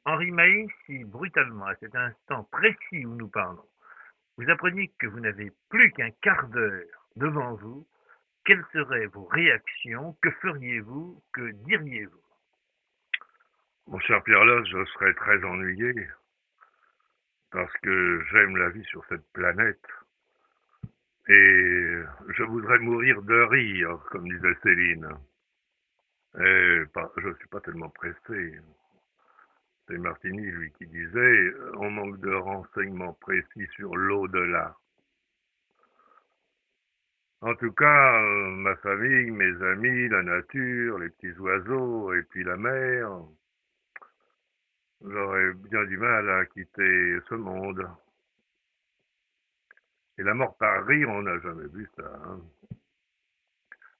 Henri Maé, si brutalement, à cet instant précis où nous parlons, vous appreniez que vous n'avez plus qu'un quart d'heure devant vous, quelles seraient vos réactions? Que feriez-vous? Que diriez-vous? Mon cher Pierre-Loz, je serais très ennuyé parce que j'aime la vie sur cette planète et je voudrais mourir de rire, comme disait Céline. Je ne suis pas tellement pressé. C'est Martini, lui, qui disait on manque de renseignements précis sur l'au-delà. En tout cas, ma famille, mes amis, la nature, les petits oiseaux et puis la mer, j'aurais bien du mal à quitter ce monde. Et la mort par rire, on n'a jamais vu ça. Hein.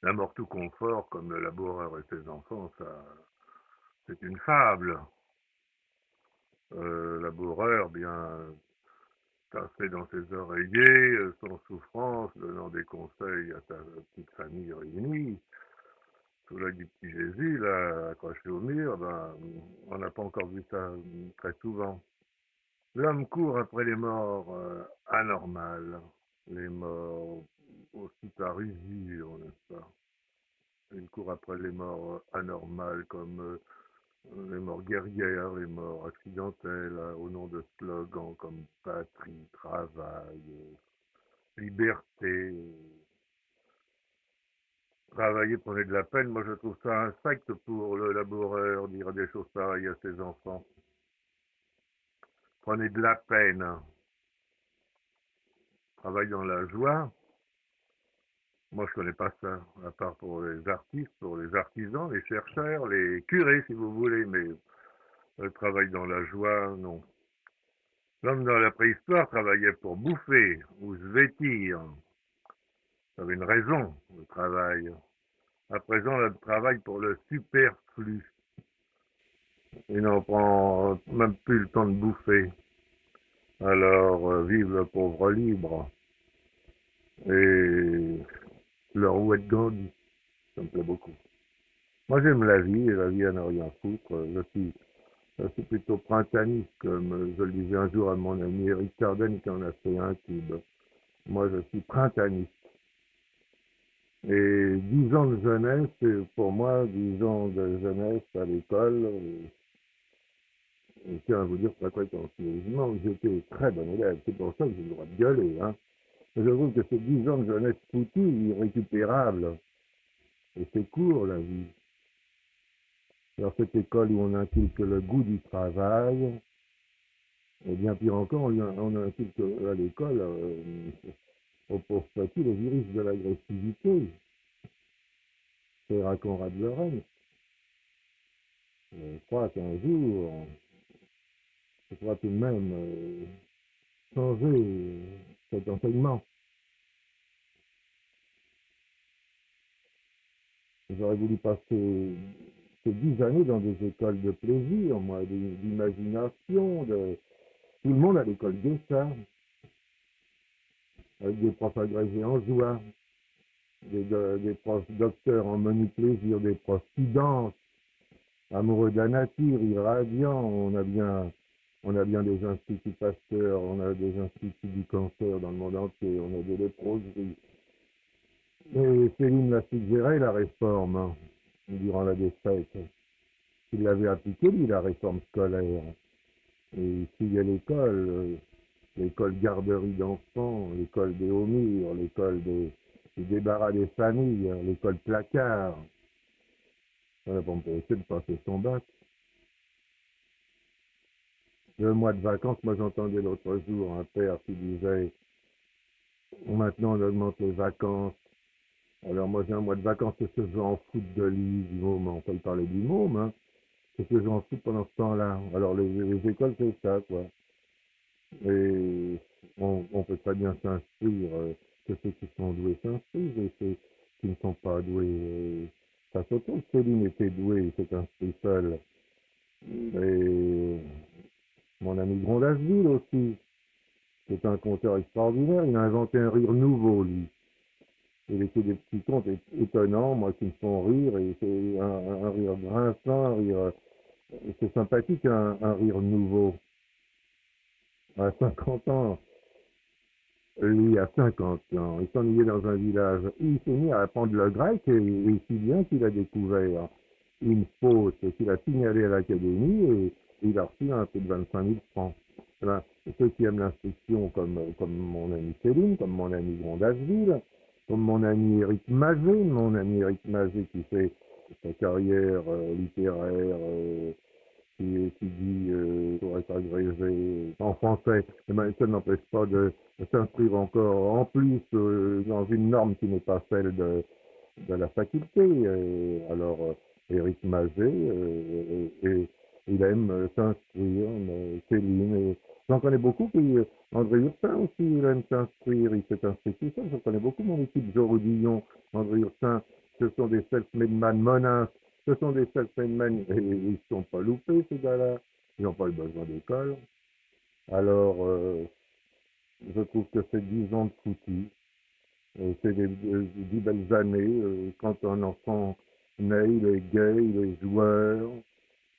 La mort tout confort, comme le laboureur et ses enfants, ça, c'est une fable. Laboureur, bien tassé dans ses oreillers, sans souffrance, donnant des conseils à sa petite famille réunie, sous l'œil du petit Jésus, là, accroché au mur, ben, on n'a pas encore vu ça très souvent. L'homme court après les morts anormales, les morts aussi par usure, n'est-ce pas? Il court après les morts anormales comme les morts guerrières, les morts accidentelles, au nom de slogans comme patrie, travail, liberté. Travailler prenait de la peine. Moi, je trouve ça infect pour le laboureur dire des choses pareilles à ses enfants. Prenez de la peine. Travaille dans la joie. Moi, je connais pas ça, à part pour les artistes, pour les artisans, les chercheurs, les curés, si vous voulez, mais le travail dans la joie, non. L'homme dans la préhistoire travaillait pour bouffer ou se vêtir. Ça avait une raison, le travail. À présent, le travail pour le superflu. Il n'en prend même plus le temps de bouffer. Alors, vive le pauvre libre. Et le rouet de Gandhi, ça me plaît beaucoup. Moi, j'aime la vie, et la vie à ne rien foutre. Je suis plutôt printanier, comme je le disais un jour à mon ami Eric Carden qui en a fait un tube. Moi, je suis printanier. Et 10 ans de jeunesse, pour moi, 10 ans de jeunesse à l'école, je tiens à vous dire très prétentieusement que j'étais très bon élève. C'est pour ça que j'ai le droit de gueuler. Hein. Mais je trouve que ces 10 ans de jeunesse foutue, irrécupérable. Et c'est court, la vie. Alors, cette école où on inculque le goût du travail, et bien pire encore, on inculque à l'école, au pauvre petit, le virus de l'agressivité. C'est Conrad Lorenz. Je crois qu'un jour, je crois tout de même changer cet enseignement. J'aurais voulu passer ces 10 années dans des écoles de plaisir, moi, d'imagination, tout le monde à l'école de ça, avec des profs agrégés en joie, des profs docteurs en menu plaisir, des profs qui dansent, amoureux de la nature, irradiants. On a bien des instituts Pasteur, on a des instituts du cancer dans le monde entier, on a des léproseries. Et Céline l'a suggéré, la réforme, hein, durant la défaite. Il l'avait appliqué, lui, la réforme scolaire. Et s'il y a l'école garderie d'enfants, l'école des hauts murs, l'école du débarras des familles, l'école placard, on n'a pas empêché de passer son bac. Le mois de vacances, moi j'entendais l'autre jour un père qui disait maintenant on augmente les vacances. Alors moi j'ai un mois de vacances, qu'est-ce que je vais en foutre de lui, du môme, on peut y parler du môme, hein. Qu'est-ce que je vais en foutre pendant ce temps-là? Alors les écoles c'est ça, quoi. Et on peut très bien s'inscrire, que ceux qui sont doués s'inscrivent, et ceux qui ne sont pas doués, ça s'automne. Céline était douée, il s'est inscrit seul. Et mon ami Grondasville aussi, c'est un conteur extraordinaire, il a inventé un rire nouveau, lui. Il écrit des petits contes étonnants, moi, qui me font rire, et c'est un rire grinçant, un rire C'est sympathique un rire nouveau. À 50 ans, lui, à 50 ans, il s'ennuyait dans un village. Il s'est mis à apprendre le grec et si bien qu'il a découvert une faute qu'il a signalée à l'académie et il a reçu un peu de 25 000 francs. Eh ben, ceux qui aiment l'instruction, comme mon ami Céline, comme mon ami Grondasville, comme mon ami Éric Mazet qui fait sa carrière littéraire qui dit pour être agrégé en français, eh ben, ça n'empêche pas de s'inscrire encore en plus dans une norme qui n'est pas celle de la faculté. Éric Mazet, et il aime s'inscrire, Céline, j'en connais beaucoup, puis André Ursin aussi, il aime s'inscrire, il s'est inscrit tout seul, j'en connais beaucoup, mon équipe, Joe Rodillon, André Ursin, ce sont des self-made man, Monin, ce sont des self-made men, et ils ne sont pas loupés, ces gars-là, ils n'ont pas eu besoin d'école. Alors, je trouve que c'est 10 ans de foutu. C'est des 10 belles années. Quand un enfant naît, il est gay, il est joueur,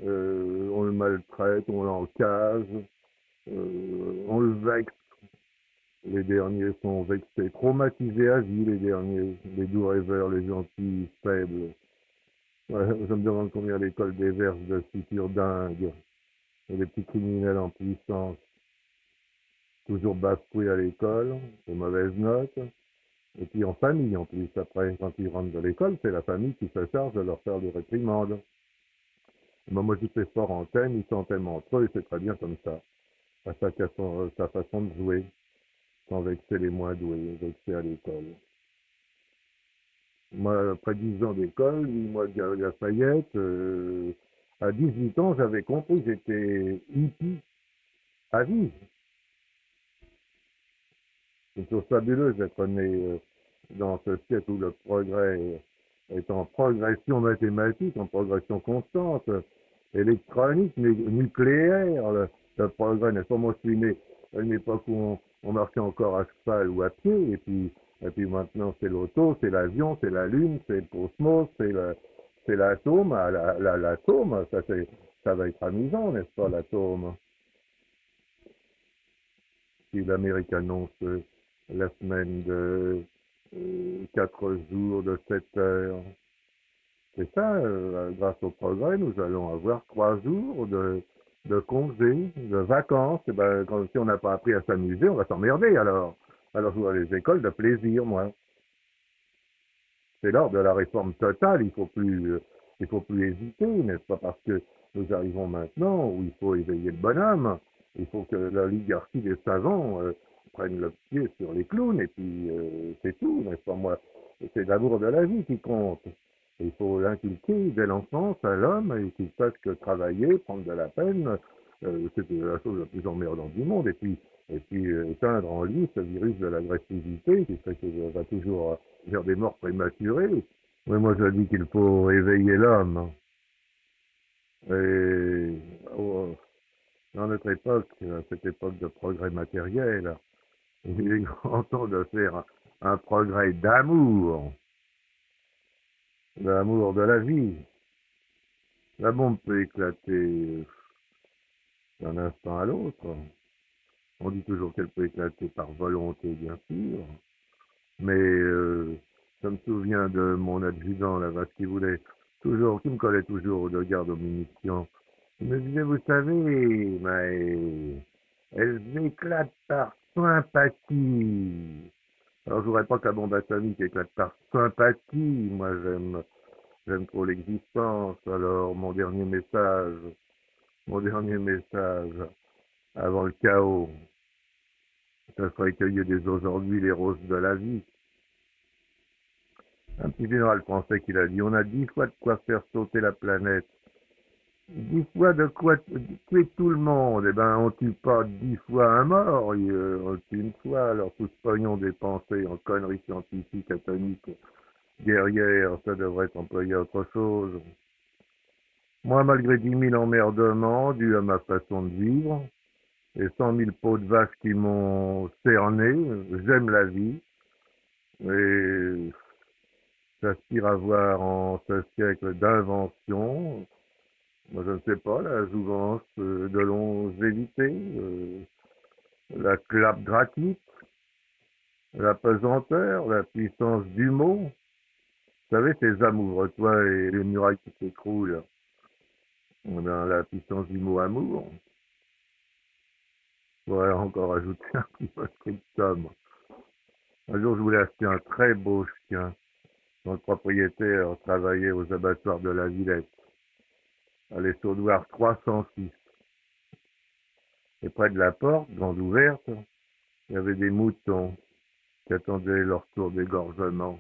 on le maltraite, on l'encase, on le vexe. Les derniers sont vexés, traumatisés à vie, les derniers, les doux rêveurs, les gentils, faibles. Ouais, je me demande combien l'école déverse de futurs dingues, et des petits criminels en puissance, toujours bafoués à l'école, de mauvaises notes. Et puis en famille en plus, après, quand ils rentrent de l'école, c'est la famille qui se charge de leur faire des réprimandes. Moi, je fais fort en thème, ils sont tellement entre eux, et c'est très bien comme ça. À chacun sa façon de jouer, sans vexer les moins doués, vexer à l'école. Moi, après 10 ans d'école, moi, de Lafayette, à 18 ans, j'avais compris que j'étais hippie à vie. C'est une chose fabuleuse d'être né dans ce siècle où le progrès est en progression mathématique, en progression constante, électronique, nucléaire. Le progrès, n'est-ce pas? Moi, je suis né à une époque où on marchait encore à cheval ou à pied, et puis maintenant, c'est l'auto, c'est l'avion, c'est la lune, c'est le cosmos, c'est l'atome. L'atome, ça va être amusant, n'est-ce pas, l'atome? Si l'Amérique annonce la semaine de 4 jours, de 7 heures. C'est ça, grâce au progrès, nous allons avoir 3 jours de congés, de vacances. Et ben, si on n'a pas appris à s'amuser, on va s'emmerder alors. Alors, je vois les écoles de plaisir, moi. C'est l'heure de la réforme totale, il faut plus hésiter, n'est-ce pas? Parce que nous arrivons maintenant où il faut éveiller le bonhomme, il faut que l'oligarchie des savants prenne le pied sur les clowns, et puis c'est tout, n'est-ce pas? Moi, c'est l'amour de la vie qui compte. Il faut l'inculquer dès l'enfance à l'homme et qu'il sache que travailler, prendre de la peine, c'est la chose la plus emmerdante du monde. Et puis éteindre en lui ce virus de l'agressivité qui fait qu'il va toujours vers des morts prématurées. Oui, moi je dis qu'il faut éveiller l'homme. Et oh, dans notre époque, cette époque de progrès matériel, il est grand temps de faire un progrès d'amour de la vie. La bombe peut éclater d'un instant à l'autre. On dit toujours qu'elle peut éclater par volonté, bien sûr. Mais je me souviens de mon adjudant là-bas qui voulait toujours, qui me collait toujours de garde aux munitions. Il me disait, vous savez, mais elles éclatent par sympathie. Alors je voudrais pas que la bombe atomique éclate par sympathie. Moi j'aime trop l'existence. Alors mon dernier message avant le chaos, ça serait cueillir dès aujourd'hui les roses de la vie. Un petit général français qui l'a dit, on a 10 fois de quoi faire sauter la planète. 10 fois de quoi tuer tout le monde. Eh ben, on tue pas 10 fois un mort, on le tue une fois. Alors, tout ce pognon dépensé en conneries scientifiques, atomiques, guerrières, ça devrait être employé à autre chose. Moi, malgré 10 000 emmerdements dus à ma façon de vivre, et 100 000 pots de vache qui m'ont cerné, j'aime la vie. Et j'aspire à voir en ce siècle d'invention Moi, je ne sais pas, la jouvence de longévité, la clape gratuite, la pesanteur, la puissance du mot. Vous savez, ces âmes ouvre-toi et les murailles qui s'écroulent. On a la puissance du mot amour. Je pourrais encore ajouter un petit peu de scriptum. Un jour, je voulais acheter un très beau chien. Son propriétaire travaillait aux abattoirs de la Villette, à l'Essaudoir 306. Et près de la porte, grande ouverte, il y avait des moutons qui attendaient leur tour d'égorgement.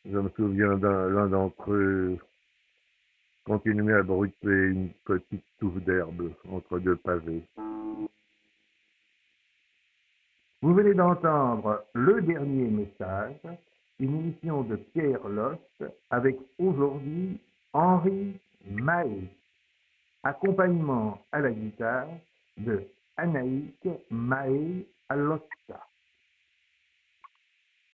Je me souviens l'un d'entre eux continuait à brouter une petite touffe d'herbe entre deux pavés. Vous venez d'entendre Le Dernier Message, une émission de Pierre Lost avec aujourd'hui Henri Mahé, accompagnement à la guitare de Anaïk Mahé Alosta.